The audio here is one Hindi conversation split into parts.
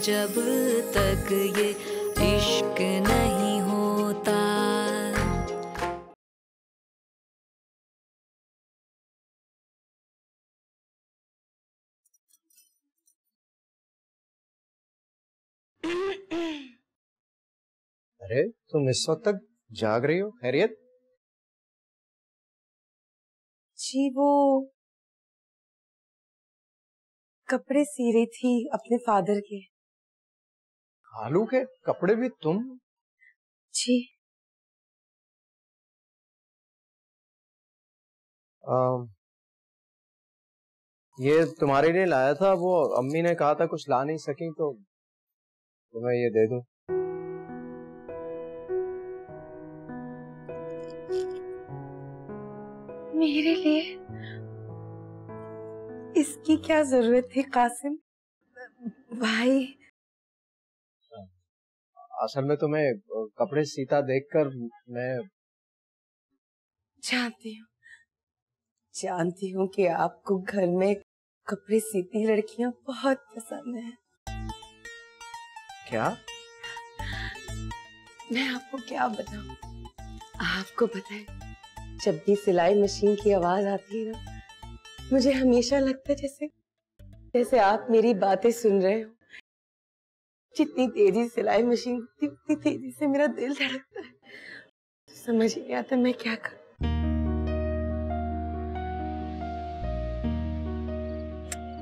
जब तक ये इश्क नहीं होता। अरे तुम इस वक्त तक जाग रही हो? खैरियत? जी वो कपड़े सी रही थी अपने फादर के। आलू के कपड़े भी तुम? जी ये तुम्हारे लिए लाया था, वो अम्मी ने कहा था कुछ ला नहीं सकी तो तुम्हें ये दे दूं। मेरे लिए इसकी क्या जरूरत थी कासिम भाई? असल में तुम्हें कपड़े सीता देखकर मैं जानती हूँ कि आपको घर में कपड़े सीती लड़कियां बहुत पसंद हैं। क्या? मैं आपको क्या बताऊं? आपको पता है, जब भी सिलाई मशीन की आवाज आती है ना, मुझे हमेशा लगता है जैसे आप मेरी बातें सुन रहे हो। जितनी तेजी सिलाई मशीन होती उतनी तेजी से मेरा दिल धड़कता है। समझ नहीं आता मैं क्या करूं।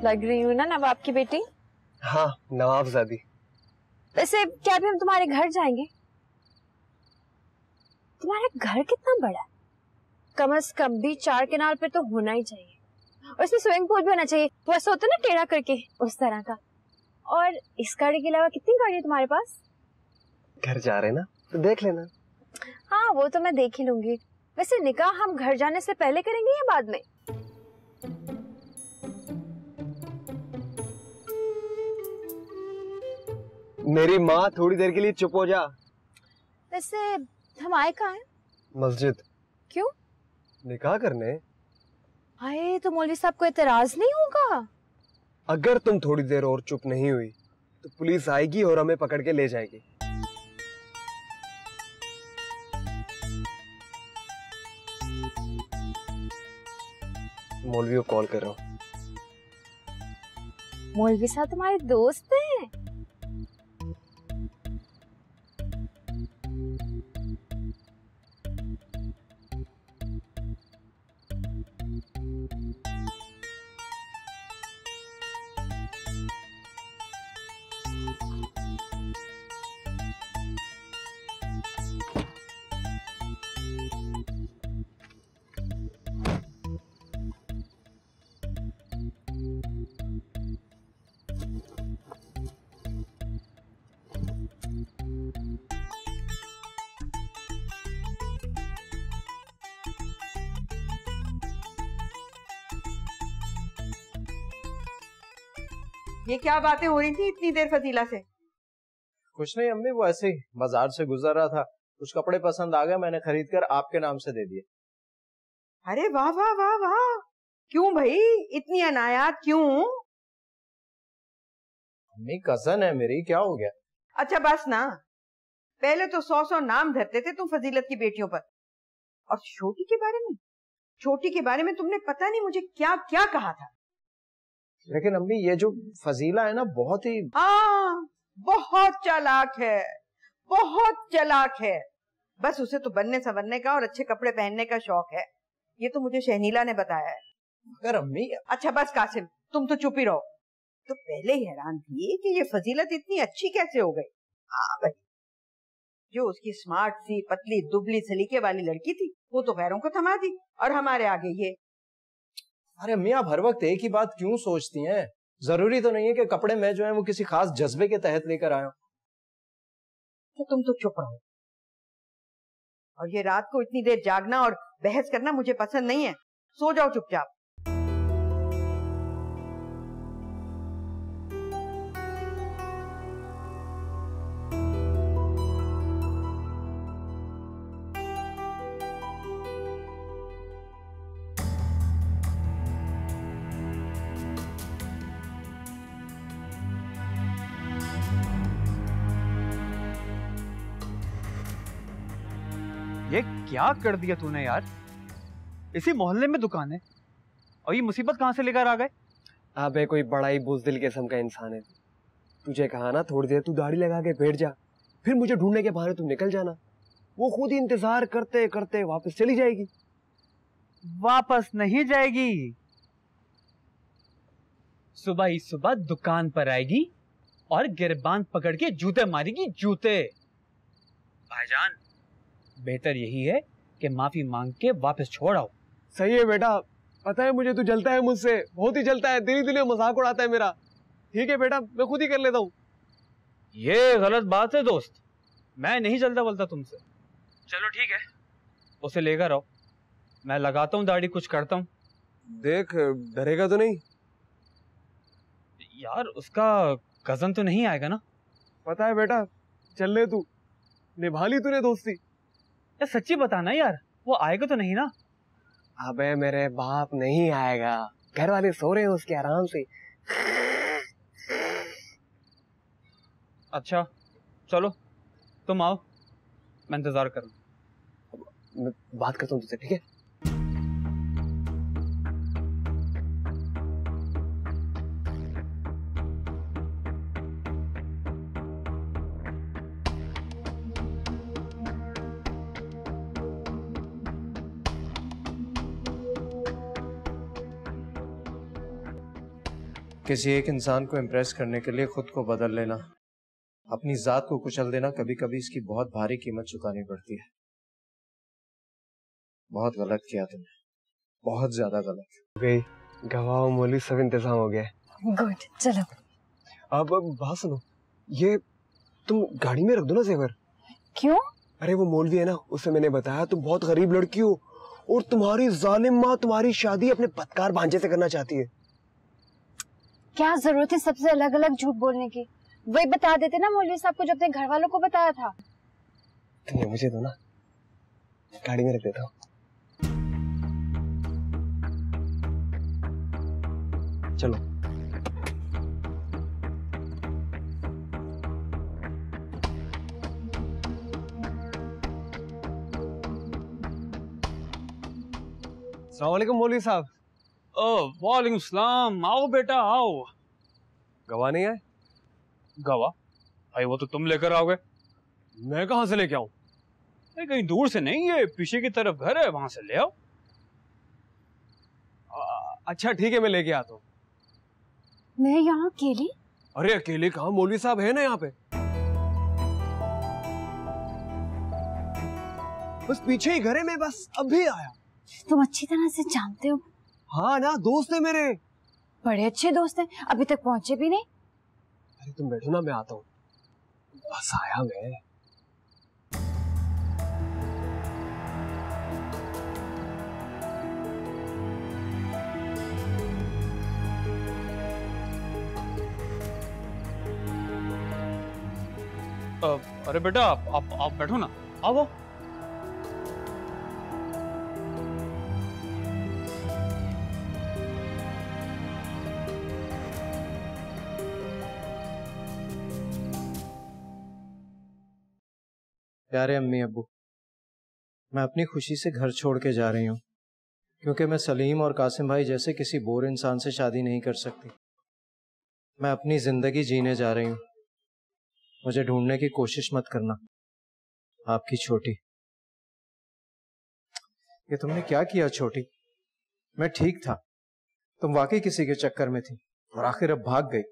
लग रही हूँ ना नवाब की बेटी? हाँ, नवाबजादी। वैसे क्या भी हम तुम्हारे घर जाएंगे? तुम्हारा घर कितना बड़ा है? कम से कम भी 4 किनार पे तो होना ही चाहिए, और इसमें स्विमिंग पूल भी होना चाहिए। वो ऐसा होता है ना टेढ़ा करके, उस तरह का। और इस गाड़ी के अलावा कितनी गाड़ी है तुम्हारे पास? घर जा रहे ना तो देख लेना। हाँ वो तो मैं देख ही लूंगी। वैसे निकाह हम घर जाने से पहले करेंगे या बाद में? मेरी माँ, थोड़ी देर के लिए चुप हो जा। वैसे हम आए कहाँ हैं? मस्जिद। क्यों? निकाह करने। आए तो मौलवी साहब को एतराज नहीं होगा? अगर तुम थोड़ी देर और चुप नहीं हुई तो पुलिस आएगी और हमें पकड़ के ले जाएगी। मौलवी को कॉल कर रहा हूँ। मौलवी साहब तुम्हारे दोस्त हैं? ये क्या बातें हो रही थी इतनी देर फजीला से? कुछ नहीं अम्मी, वो ऐसे ही बाजार से गुजर रहा था, कुछ कपड़े पसंद आ गए, मैंने खरीद कर आपके नाम से दे दिए। अरे वाह वाह वाह वाह! क्यों भाई इतनी अनायात क्यों? अम्मी कजन है मेरी, क्या हो गया? अच्छा बस ना, पहले तो 100 नाम धरते थे तुम फजीलत की बेटियों पर, और छोटी के बारे में तुमने पता नहीं मुझे क्या क्या कहा था। लेकिन अम्मी ये जो फजीला है ना, बहुत ही बहुत चालाक है, बहुत चालाक है। बस उसे तो बनने संवरने का और अच्छे कपड़े पहनने का शौक है, ये तो मुझे शहनीला ने बताया है। अगर अम्मी। अच्छा बस कासिम, तुम तो चुप ही रहो। तो पहले ही हैरान थी कि ये फजीलत इतनी अच्छी कैसे हो गई। हाँ भाई, जो उसकी स्मार्ट सी पतली दुबली सलीके वाली लड़की थी वो तो गैरों को थमा दी, और हमारे आगे ये। अरे अम्मी, आप हर वक्त एक ही बात क्यों सोचती हैं? जरूरी तो नहीं है कि कपड़े मैं जो है वो किसी खास जज्बे के तहत लेकर आया हूं। तो तुम तो चुप रहो, और ये रात को इतनी देर जागना और बहस करना मुझे पसंद नहीं है। सो जाओ चुपचाप। ये क्या कर दिया तूने यार? इसी मोहल्ले में दुकान है और ये मुसीबत कहाँ से लेकर आ गए? अबे कोई बड़ा ही बुज़दिल किस्म का इंसान है। तुझे कहा ना थोड़ी देर तू दाढ़ी लगा के बैठ जा, फिर मुझे ढूंढने के बहाने तू निकल जाना। वो खुद ही इंतजार करते करते वापस चली जाएगी। वापस नहीं जाएगी, सुबह ही सुबह दुकान पर आएगी और गिरबान पकड़ के जूते मारेगी, जूते। भाईजान, बेहतर यही है कि माफी मांग के वापस छोड़ आओ। सही है बेटा, पता है मुझे तू जलता है मुझसे, बहुत ही जलता है, दिली दिली मजाक उड़ाता है मेरा। ठीक है बेटा, मैं खुद ही कर लेता हूँ। ये गलत बात है दोस्त, मैं नहीं जलता बोलता तुमसे। चलो ठीक है, उसे लेकर आओ, मैं लगाता हूँ दाढ़ी, कुछ करता हूँ। देख, डरेगा तो नहीं? यार उसका कजन तो नहीं आएगा ना? पता है बेटा, चल ले तू, निभा ली तूने दोस्ती। यार सच्ची बताना यार, वो आएगा तो नहीं ना? अबे मेरे बाप नहीं आएगा, घर वाले सो रहे हैं उसके आराम से। अच्छा चलो तुम आओ, मैं इंतजार करूँ। मैं बात करता हूँ तुझसे, ठीक है? किसी एक इंसान को इम्प्रेस करने के लिए खुद को बदल लेना, अपनी जात को कुचल देना, कभी कभी इसकी बहुत भारी कीमत चुकानी पड़ती है। बहुत गलत किया तुमने, बहुत ज्यादा गलत। गई गवाह मौली सब इंतजाम हो गया। गुड, चलो। अब बात सुनो, ये तुम गाड़ी में रख दो ना जेवर। क्यों? अरे वो मौलवी है ना, उससे मैंने बताया तुम बहुत गरीब लड़की हो और तुम्हारी जालिम माँ तुम्हारी शादी अपने बदकार भांजे से करना चाहती है। क्या जरूरत है सबसे अलग अलग झूठ बोलने की? वही बता देते ना मौलवी साहब को जो अपने घर वालों को बताया था। तुम ये मुझे दो ना, गाड़ी में रख देता हूँ। चलो। अस्सलाम वालेकुम मौलवी साहब। वालेकुम सलाम, आओ बेटा आओ। गवाह नहीं है? गवाह? भाई वो तो तुम लेकर आओगे। मैं कहाँ से लेके आऊं? कहीं दूर से नहीं, ये पीछे की तरफ घर है, वहां से ले आओ। अच्छा ठीक है, मैं लेके आता हूँ। मैं यहाँ अकेली? अरे अकेले कहाँ, मौलवी साहब है ना यहाँ पे। बस पीछे ही घर है, मैं बस अभी आया। तुम अच्छी तरह से जानते हो। हाँ ना, दोस्त है मेरे। बड़े अच्छे दोस्त हैं, अभी तक पहुंचे भी नहीं। अरे तुम बैठो ना, मैं आता हूँ। बस आया मैं। अरे बेटा आप बैठो ना, आओ। प्यारे अम्मी अब्बू, मैं अपनी खुशी से घर छोड़ के जा रही हूँ क्योंकि मैं सलीम और कासिम भाई जैसे किसी बोर इंसान से शादी नहीं कर सकती। मैं अपनी जिंदगी जीने जा रही हूँ, मुझे ढूंढने की कोशिश मत करना। आपकी छोटी। ये तुमने क्या किया छोटी? मैं ठीक था, तुम वाकई किसी के चक्कर में थी और आखिर अब भाग गई।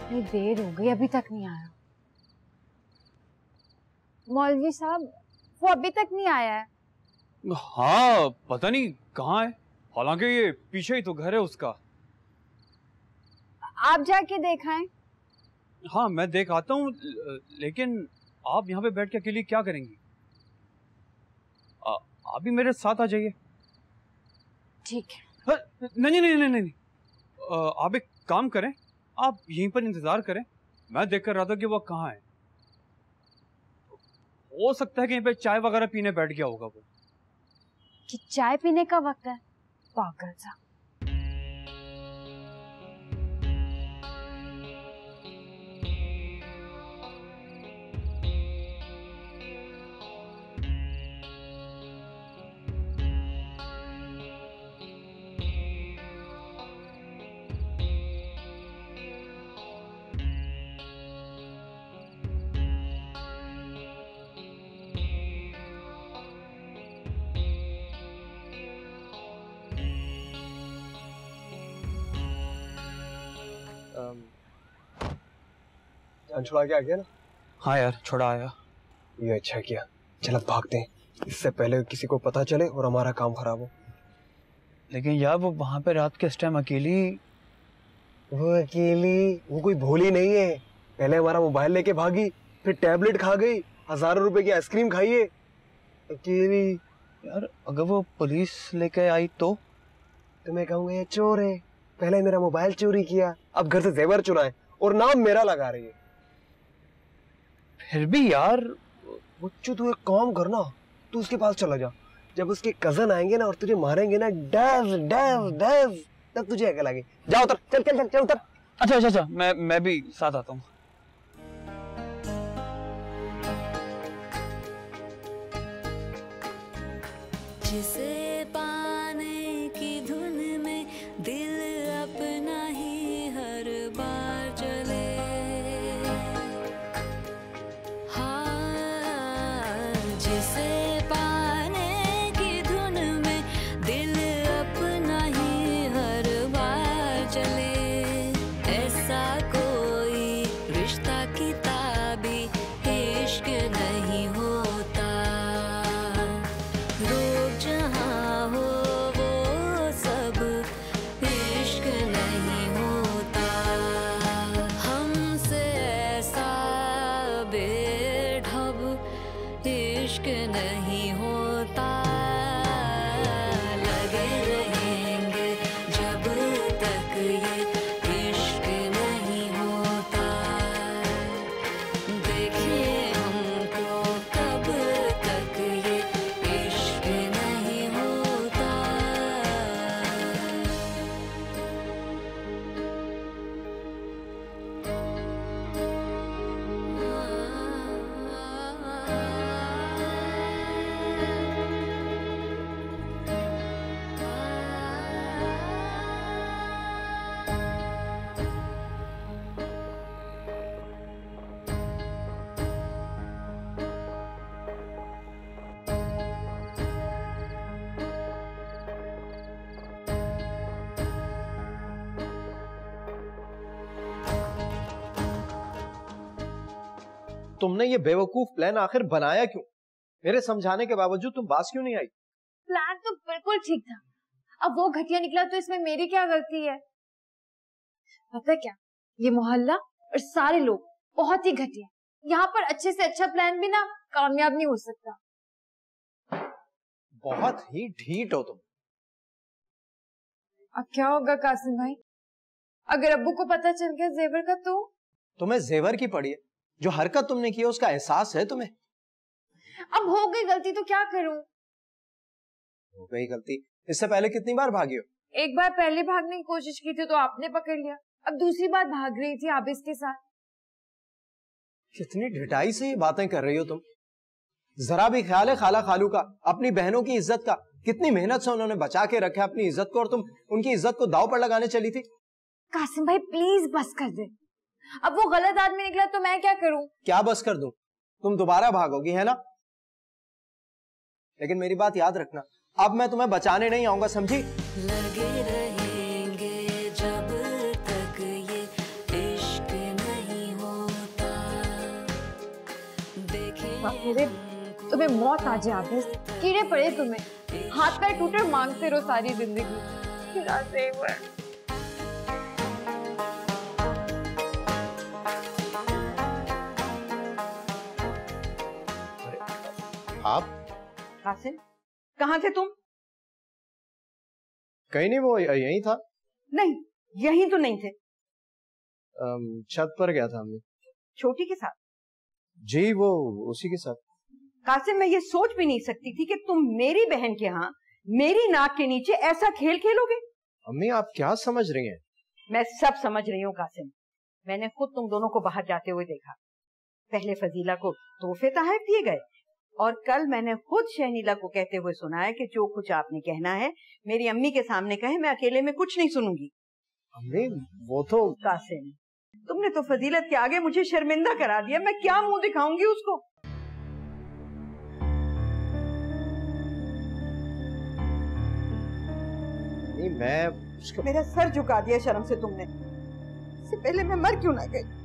इतनी देर हो गई, अभी तक नहीं आया। मौलवी साहब, वो अभी तक नहीं आया है। हाँ पता नहीं कहाँ है, हालांकि ये पीछे ही तो घर है उसका। आप जाके देखाएं। हाँ मैं देख आता हूँ, लेकिन आप यहाँ पे बैठ के अकेली क्या करेंगी? आप भी मेरे साथ आ जाइए। ठीक है। नहीं नहीं नहीं नहीं, आप एक काम करें, आप यहीं पर इंतजार करें, मैं देख कर रहा था कि वो कहाँ है। हो सकता है कि यहीं पे चाय वगैरह पीने बैठ गया होगा वो। कि चाय पीने का वक्त है, पागल सा। जान छुड़ा के आ गया ना? हाँ यार छोड़ा आया। ये अच्छा किया, चल अब भागते हैं, इससे पहले किसी को पता चले और हमारा काम खराब हो। लेकिन यार वो वहां पे रात के इस टाइम अकेली। वो कोई भोली नहीं है, पहले हमारा मोबाइल लेके भागी, फिर टैबलेट खा गई, हजारों रुपए की आइसक्रीम खाई है, अकेली। यार अगर वो पुलिस लेके आई तो मैं कहूँगा ये चोर है, पहले मेरा मोबाइल चोरी किया, अब घर से जेवर चुराए और नाम मेरा लगा रही है। फिर भी यार बच्चू तू एक काम करना, तू उसके पास चला जा, जब उसके कजन आएंगे ना और तुझे मारेंगे ना डैव डैव डैव, तब तुझे अकल आएगी। जा उतर, चल चल चल चल उतर। अच्छा अच्छा अच्छा, मैं भी साथ आता हूँ। जिसे पाने की धुन में दिल अपना ही हर बार चले, हाँ जिसे पाने की धुन में दिल अपना ही हर बार चले, ऐसा कोई रिश्ता किताबी इश्क नहीं होता। रोग जहाँ हो वो सब इश्क नहीं होता। हमसे ऐसा बेढब इश्क नहीं होता। लगे रहेंगे जब तक ये इश्क नहीं होता। देखें हमको कब तक ये इश्क नहीं होता। तुमने ये बेवकूफ प्लान आखिर बनाया क्यों? मेरे समझाने के बावजूद तुम बास क्यों नहीं आई? प्लान तो बिल्कुल ठीक था, अब वो घटिया निकला तो इसमें मेरी क्या गलती है? पता है क्या, ये मोहल्ला और सारे लोग बहुत ही घटिया, यहाँ पर अच्छे से अच्छा प्लान भी ना कामयाब नहीं हो सकता। बहुत ही ढीठ हो तुम। अब क्या होगा कासिम भाई, अगर अब्बू को पता चल गया जेवर का तो? तुम्हें जेवर की पड़ी है, जो हरकत तुमने की है उसका एहसास है तुम्हें? अब हो गई गलती तो क्या करूं? हो गई गलती, इससे पहले कितनी बार भागी हो? एक बार पहले भागने की कोशिश की थी तो आपने पकड़ लिया, अब दूसरी बार भाग रही थी आबिस के साथ। कितनी ढिठाई से ये बातें कर रही हो तुम। जरा भी ख्याल है खाला खालू का, अपनी बहनों की इज्जत का? कितनी मेहनत से उन्होंने बचा के रखा अपनी इज्जत को, और तुम उनकी इज्जत को दांव पर लगाने चली थी। कासिम भाई प्लीज बस कर दे, अब वो गलत आदमी निकला तो मैं क्या करूं? क्या बस कर दूं? तुम दोबारा भागोगी है ना? लेकिन मेरी बात याद रखना, अब मैं तुम्हें बचाने नहीं आऊंगा, समझी? लगे रहेंगे जब तक ये इश्क नहीं होता। देखें तुम्हें मौत आ जाए आबिस, कीड़े पड़े तुम्हें। हाथ पैर टूटे मांगते रहो सारी जिंदगी। आप कासिम, कहाँ थे तुम? कहीं नहीं, वो यहीं था। नहीं, यहीं तो नहीं थे। छत पर गया था अम्मी। छोटी के साथ? जी, वो उसी के साथ। कासिम, मैं ये सोच भी नहीं सकती थी कि तुम मेरी बहन के यहाँ मेरी नाक के नीचे ऐसा खेल खेलोगे। अम्मी, आप क्या समझ रही हैं? मैं सब समझ रही हूँ कासिम। मैंने खुद तुम दोनों को बाहर जाते हुए देखा। पहले फजीला को तोहफे तोहफे दिए गए और कल मैंने खुद शहनीला को कहते हुए सुना है कि जो कुछ आपने कहना है मेरी अम्मी के सामने कहे, मैं अकेले में कुछ नहीं सुनूंगी। अम्मी, वो तो कासिम, तुमने तो फजीलत के आगे मुझे शर्मिंदा करा दिया। मैं क्या मुंह दिखाऊंगी उसको? नहीं, मैं उसका... मेरा सर झुका दिया शर्म से तुमने। इससे पहले मैं मर क्यों ना गई?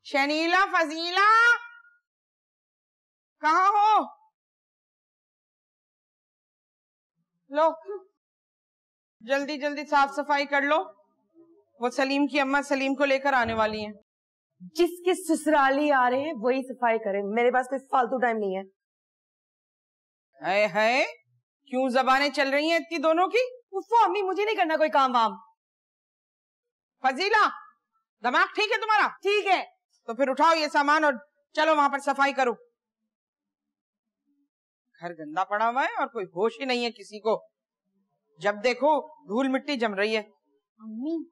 शनीला, फजीला, कहाँ हो? लो, जल्दी जल्दी साफ सफाई कर लो। वो सलीम की अम्मा सलीम को लेकर आने वाली हैं। जिसके ससुराली आ रहे हैं वही सफाई करें, मेरे पास कोई फालतू टाइम नहीं है। है क्यों जबानें चल रही हैं इतनी दोनों की? उफ़ो अम्मी, मुझे नहीं करना कोई काम वाम। फजीला, दिमाग ठीक है तुम्हारा? ठीक है। तो फिर उठाओ ये सामान और चलो वहां पर सफाई करो। घर गंदा पड़ा हुआ है और कोई होश ही नहीं है किसी को। जब देखो धूल मिट्टी जम रही है। अम्मी,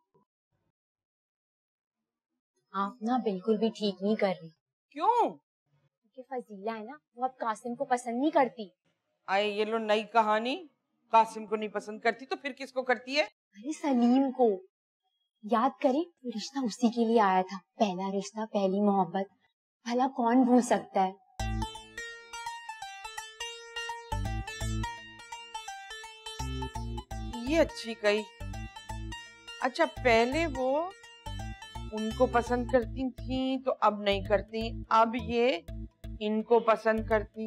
आप ना बिल्कुल भी ठीक नहीं कर रही। क्यों? क्योंकि फजीला है ना, वो अब कासिम को पसंद नहीं करती। आए ये लो नई कहानी। कासिम को नहीं पसंद करती तो फिर किसको करती है? अरे सलीम को। याद करें, वो रिश्ता उसी के लिए आया था, पहला रिश्ता, पहली मोहब्बत। भला कौन भूल सकता है? ये अच्छी कही। अच्छा, पहले वो उनको पसंद करती थी तो अब नहीं करती, अब ये इनको पसंद करती।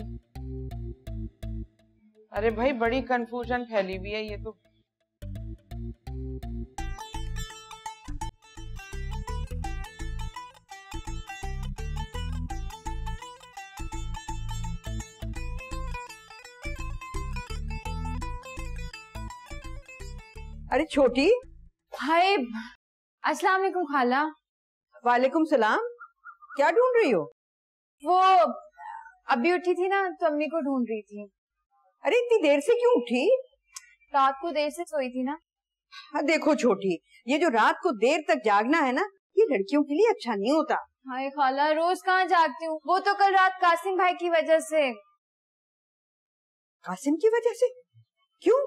अरे भाई, बड़ी कंफ्यूजन फैली हुई है ये तो। अरे छोटी। हाय, अस्सलाम वालेकुम खाला। वालेकुम सलाम। क्या ढूंढ रही हो? वो अभी उठी थी ना, तो अम्मी को ढूंढ रही थी। अरे इतनी देर से क्यों उठी? रात को देर से सोई थी ना। हाँ देखो छोटी, ये जो रात को देर तक जागना है ना, ये लड़कियों के लिए अच्छा नहीं होता। हाय खाला, रोज कहाँ जागती हूँ। वो तो कल रात कासिम भाई की वजह से। कासिम की वजह से? क्यों?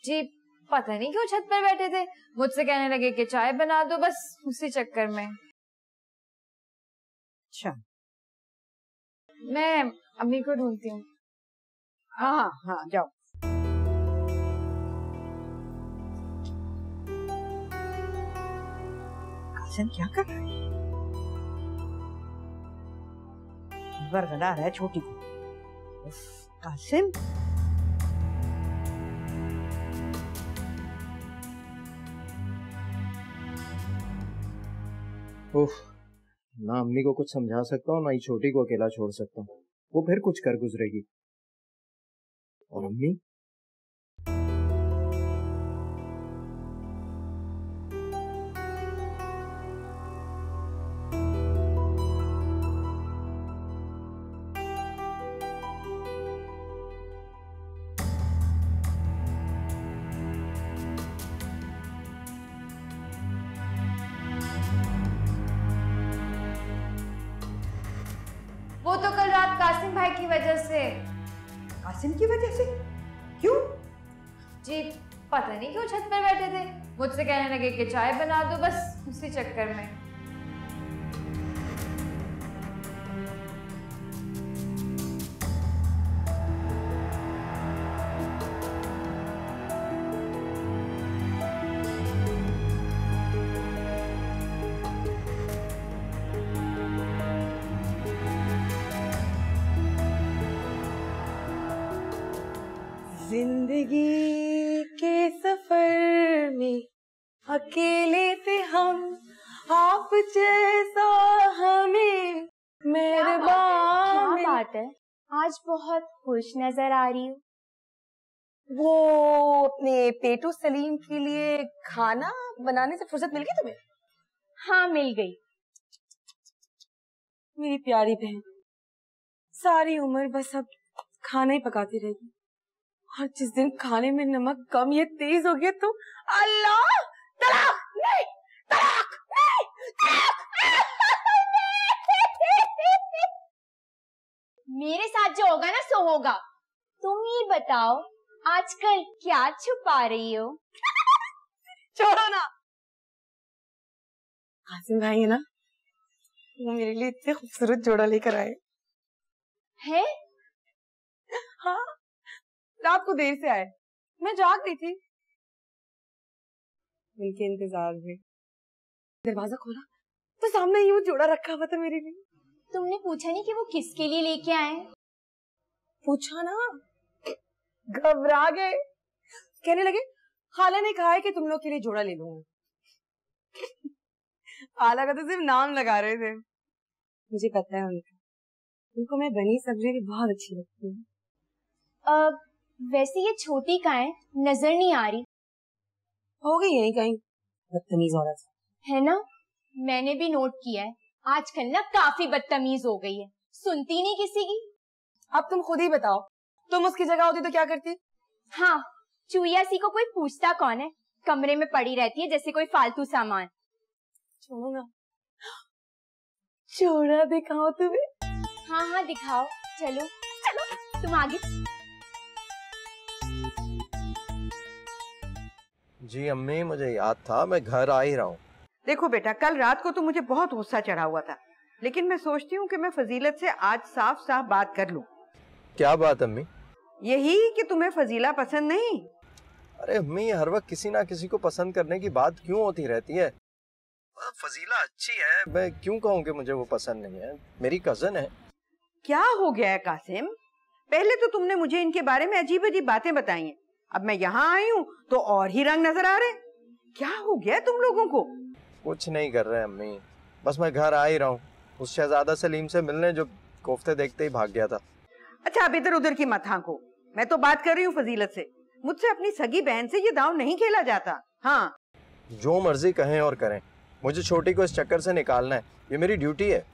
जी पता नहीं क्यों छत पर बैठे थे, मुझसे कहने लगे कि चाय बना दो, बस उसी चक्कर में। अच्छा, मैं अम्मी को ढूंढती हूँ। हाँ हाँ जाओ। कासिम क्या कर रहा है? बरगला रहा है छोटी को। कासिम, उफ, ना अम्मी को कुछ समझा सकता हूँ, ना ही छोटी को अकेला छोड़ सकता हूँ। वो फिर कुछ कर गुजरेगी। और अम्मी, वो तो कल रात कासिम भाई की वजह से। कासिम की वजह से? क्यों? जी पता नहीं क्यों छत पर बैठे थे, मुझसे कहने लगे कि चाय बना दो, बस उसी चक्कर में। जिंदगी के सफर में अकेले थे हम, आप जैसा हमें मेहरबान। क्या बात है, आज बहुत खुश नजर आ रही हो। वो अपने पेटू सलीम के लिए खाना बनाने से फुर्सत मिल गई तुम्हें? हाँ मिल गई। मेरी प्यारी बहन सारी उम्र बस अब खाना ही पकाती रहेगी, और जिस दिन खाने में नमक कम या तेज हो गया तो अल्लाह तलाक नहीं, तलाक नहीं, मेरे साथ जो होगा ना सो होगा। तुम ये बताओ आजकल क्या छुपा रही हो? छोड़ो ना। कासिम भाई है ना, वो मेरे लिए इतने खूबसूरत जोड़ा लेकर आए है। हाँ, रात को देर से आए, मैं जाग रही थी, उनके इंतजार में दरवाजा खोला तो सामने ही वो जोड़ा रखा हुआ था मेरे लिए। तुमने पूछा नहीं कि वो किसके लिए लेके आए? पूछा ना, घबरा गए, कहने लगे खाला ने कहा है कि तुम लोग के लिए जोड़ा ले लूंगा। खाला का तो सिर्फ नाम लगा रहे थे, मुझे पता है उनको मैं बनी सब्जी भी बहुत अच्छी लगती है। वैसे ये छोटी का है, नजर नहीं आ रही। होगी यही कहीं बदतमीज औरत है ना, मैंने भी नोट किया है, आजकल ना काफी बदतमीज हो गई है, सुनती नहीं किसी की। अब तुम खुद ही बताओ, तुम उसकी जगह होती तो क्या करती? हाँ, चुईया सी को कोई पूछता कौन है, कमरे में पड़ी रहती है जैसे कोई फालतू सामान। छोड़ो ना, जोड़ा दिखाओ तुम्हें। हाँ हाँ दिखाओ, चलो चलो तुम आगे। जी अम्मी, मुझे याद था, मैं घर आ ही रहा हूँ। देखो बेटा, कल रात को तो मुझे बहुत गुस्सा चढ़ा हुआ था, लेकिन मैं सोचती हूँ कि मैं फजीलत से आज साफ साफ बात कर लूँ। क्या बात अम्मी? यही कि तुम्हें फजीला पसंद नहीं। अरे अम्मी, हर वक्त किसी ना किसी को पसंद करने की बात क्यों होती रहती है? फजीला अच्छी है, मैं क्यों कहूँ कि मुझे वो पसंद नहीं है, मेरी कजन है। क्या हो गया है कासिम? पहले तो तुमने मुझे इनके बारे में अजीब अजीब बातें बताई हैं, अब मैं यहाँ आई हूँ तो और ही रंग नजर आ रहे। क्या हो गया तुम लोगों को? कुछ नहीं कर रहे अम्मी, बस मैं घर आ ही रहा हूँ, उस शहजादा सलीम से मिलने जो कोफ्ते देखते ही भाग गया था। अच्छा, अब इधर उधर की मत हाँको, मैं तो बात कर रही हूँ फजीलत से। मुझसे अपनी सगी बहन से ये दांव नहीं खेला जाता। हाँ, जो मर्जी कहें और करें, मुझे छोटी को इस चक्कर से निकालना है, ये मेरी ड्यूटी है।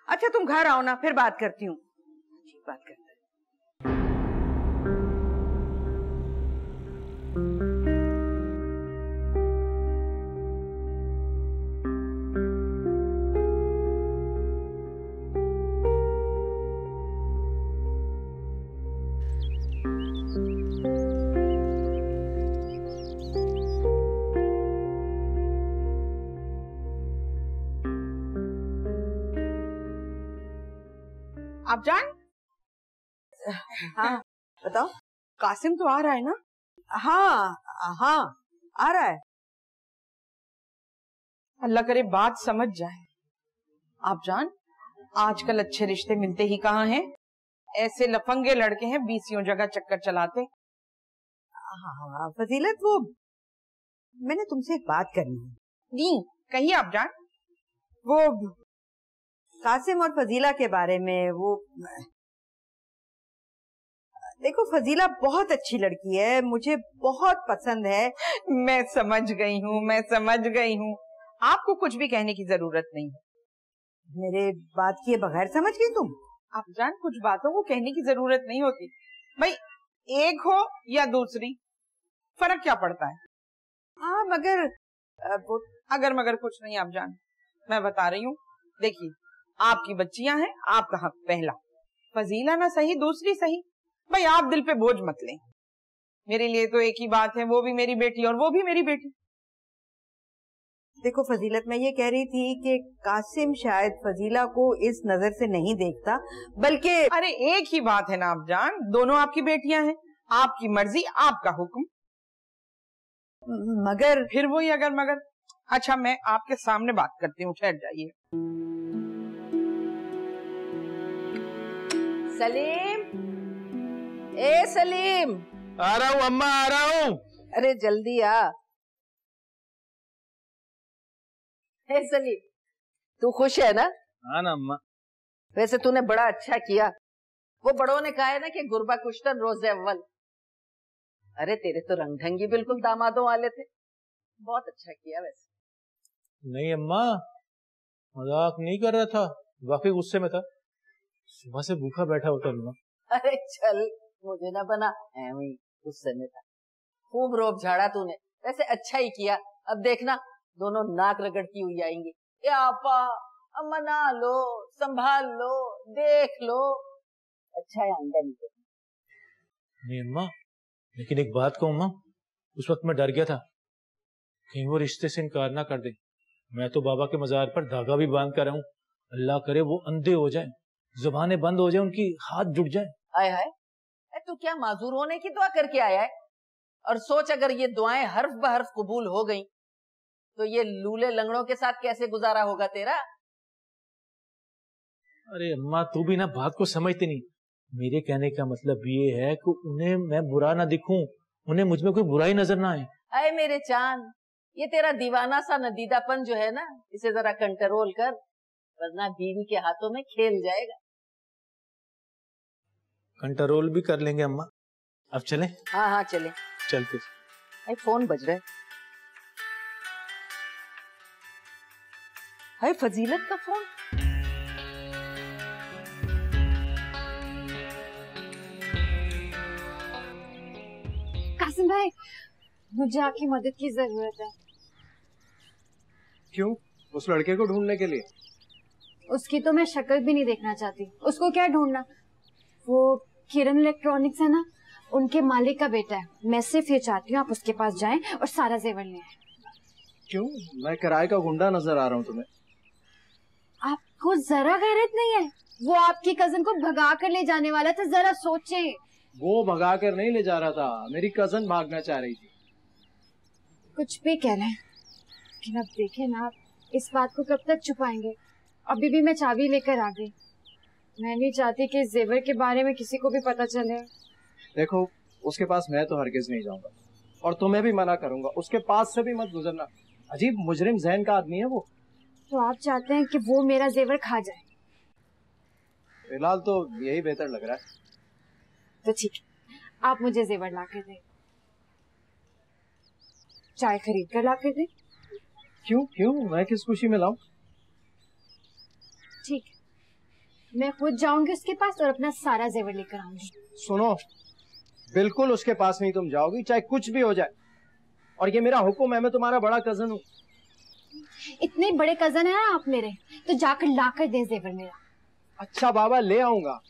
अच्छा तुम घर आओ ना, फिर बात करती हूँ। बात करते हैं। आप जान? हाँ बताओ। कासिम तो आ रहा है ना? हाँ हाँ आ रहा है। अल्लाह करे बात समझ जाए। आप जान, आजकल अच्छे रिश्ते मिलते ही कहाँ हैं, ऐसे लफंगे लड़के हैं बीसियों जगह चक्कर चलाते। हाँ फजीलत, वो मैंने तुमसे एक बात करनी है। दी कहिए आप जान। वो कासिम और फजीला के बारे में, वो देखो फजीला बहुत अच्छी लड़की है, मुझे बहुत पसंद है। मैं समझ गई हूँ, मैं समझ गई हूँ, आपको कुछ भी कहने की जरूरत नहीं है। मेरे बात किए बगैर समझ गई तुम? आप जान, कुछ बातों को कहने की जरूरत नहीं होती भाई, एक हो या दूसरी, फर्क क्या पड़ता है? हाँ मगर अगर मगर कुछ नहीं आप जान, मैं बता रही हूँ। देखिए, आपकी बच्चियां हैं, आपका हक पहला, फजीला ना सही दूसरी सही, भाई आप दिल पे बोझ मत लें। मेरे लिए तो एक ही बात है, वो भी मेरी बेटी और वो भी मेरी बेटी। देखो फजीलत, मैं ये कह रही थी कि कासिम शायद फजीला को इस नजर से नहीं देखता, बल्कि अरे एक ही बात है ना आप जान, दोनों आपकी बेटियां हैं, आपकी मर्जी आपका हुक्म। मगर फिर वही अगर मगर। अच्छा मैं आपके सामने बात करती हूँ, ठहर जाइए। सलीम, ए सलीम। आ रहा हूँ अम्मा, आ रहा हूँ। अरे जल्दी आ। हे सलीम, तू खुश है ना? हाँ ना अम्मा। वैसे तूने बड़ा अच्छा किया, वो बड़ों ने कहा है ना कि गुरबा कुश्तन रोज़े अव्वल। अरे तेरे तो रंग ढंगी बिल्कुल दामादों वाले थे, बहुत अच्छा किया वैसे। नहीं अम्मा, मजाक नहीं कर रहा था, वाकई गुस्से में था, सुबह से भूखा बैठा होता अम्मा। अरे चल, मुझे ना बना, ऐਵੇਂ ही गुस्से में था। खूब रोब झाड़ा तूने, वैसे अच्छा ही किया। अब देखना दोनों नाक रगड़ती हुई आएंगी। ए आपा, अब मना लो, संभाल लो, देख लो, अच्छा है आंदा नहीं देखना। नहीं अम्मा, लेकिन एक बात कहूँ अम्मा, उस वक्त मैं डर गया था कहीं वो रिश्ते से इनकार ना कर दे। मैं तो बाबा के मजार पर धागा भी बांध कर हूँ, अल्लाह करे वो अंधे हो जाए, जुबानें बंद हो जाए, उनकी हाथ जुट जाए। आय हाय, तू क्या माजूर होने की दुआ करके आया है? और सोच अगर ये दुआएं हर्फ ब हर्फ कबूल हो गई तो ये लूले लंगड़ों के साथ कैसे गुजारा होगा तेरा? अरे अम्मा तू भी ना बात को समझती नहीं। मेरे कहने का मतलब ये है कि उन्हें मैं बुरा ना दिखूं, उन्हें मुझ में कोई बुराई नजर ना आए। अरे मेरे चांद, ये तेरा दीवाना सा नदीदापन जो है ना, इसे जरा कंट्रोल कर, वरना बीवी के हाथों में खेल जाएगा। कंट्रोल भी कर लेंगे अम्मा। अब चलें? हाँ हाँ चले। चलते। अरे फोन बज रहा है। हाय फजीलत का फोन। कासिम भाई, मुझे आपकी मदद की जरूरत है। क्यों? उस लड़के को ढूंढने के लिए? उसकी तो मैं शक्ल भी नहीं देखना चाहती। उसको क्या ढूंढना? वो किरण इलेक्ट्रॉनिक्स है ना, उनके मालिक का बेटा है। मैं सिर्फ ये चाहती हूँ आप उसके पास जाएं और सारा जेवर ले आएं। क्यों? मैं किराए का गुंडा नजर आ रहा हूँ तुम्हें? आपको जरा गैरत नहीं है? वो आपकी कजन को भगा कर ले जाने वाला था, जरा सोचें। वो भगा कर नहीं ले जा रहा था, मेरी कजन भागना चाह रही थी। कुछ भी कह रहे हैं, लेकिन अब देखें ना, आप इस बात को कब तक छुपाएंगे? अभी भी मैं चाबी लेकर आ गई। मैं नहीं चाहती कि इस जेवर के बारे में किसी को भी पता चले। देखो, उसके पास मैं तो हरगिज नहीं जाऊंगा, और तुम्हें भी मना करूंगा, उसके पास से भी मत गुजरना। अजीब मुजरिम जहन का आदमी है वो। तो आप चाहते हैं कि वो मेरा जेवर खा जाए? फिलहाल तो यही बेहतर लग रहा है। तो ठीक है, आप मुझे जेवर ला कर दें। चाय खरीद कर ला कर दें। क्यों क्यों? मैं किस खुशी में लाऊं? ठीक है, मैं खुद जाऊंगी उसके पास और अपना सारा जेवर लेकर आऊंगी। सुनो, बिल्कुल उसके पास नहीं तुम जाओगी, चाहे कुछ भी हो जाए। और ये मेरा हुक्म है, मैं तुम्हारा बड़ा कजन हूँ। इतने बड़े कजन है ना आप मेरे, तो जाकर लाकर दे जेवर मेरा। अच्छा बाबा, ले आऊंगा।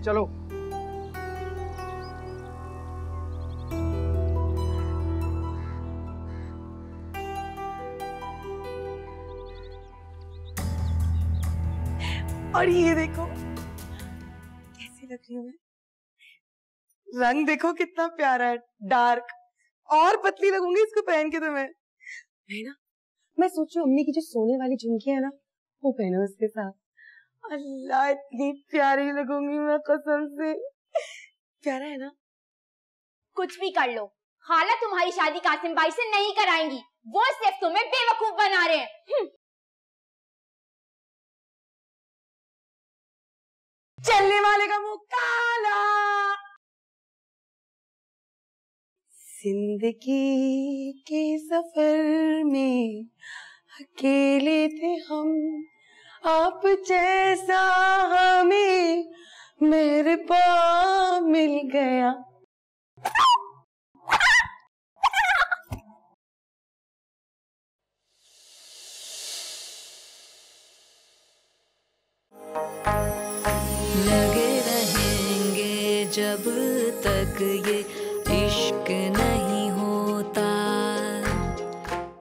चलो। और ये देखो कैसी लग रही हूँ मैं, रंग देखो कितना प्यारा है, डार्क। और पतली लगूंगी इसको पहन के तो मैं ना। मैं सोचू अम्मी की जो सोने वाली झुमकी है ना, वो पहनो उसके साथ। अल्लाह, इतनी प्यारी लगूंगी मैं, कसम से। प्यारा है ना? कुछ भी कर लो, खाला तुम्हारी शादी कासिम भाई से नहीं कराएंगी, वो सिर्फ तुम्हें बेवकूफ बना रहे हैं। चलने वाले का मुंह काला। जिंदगी के सफर में अकेले थे हम, आप जैसा हमें मेहरबान मिल गया। लगे रहेंगे जब तक ये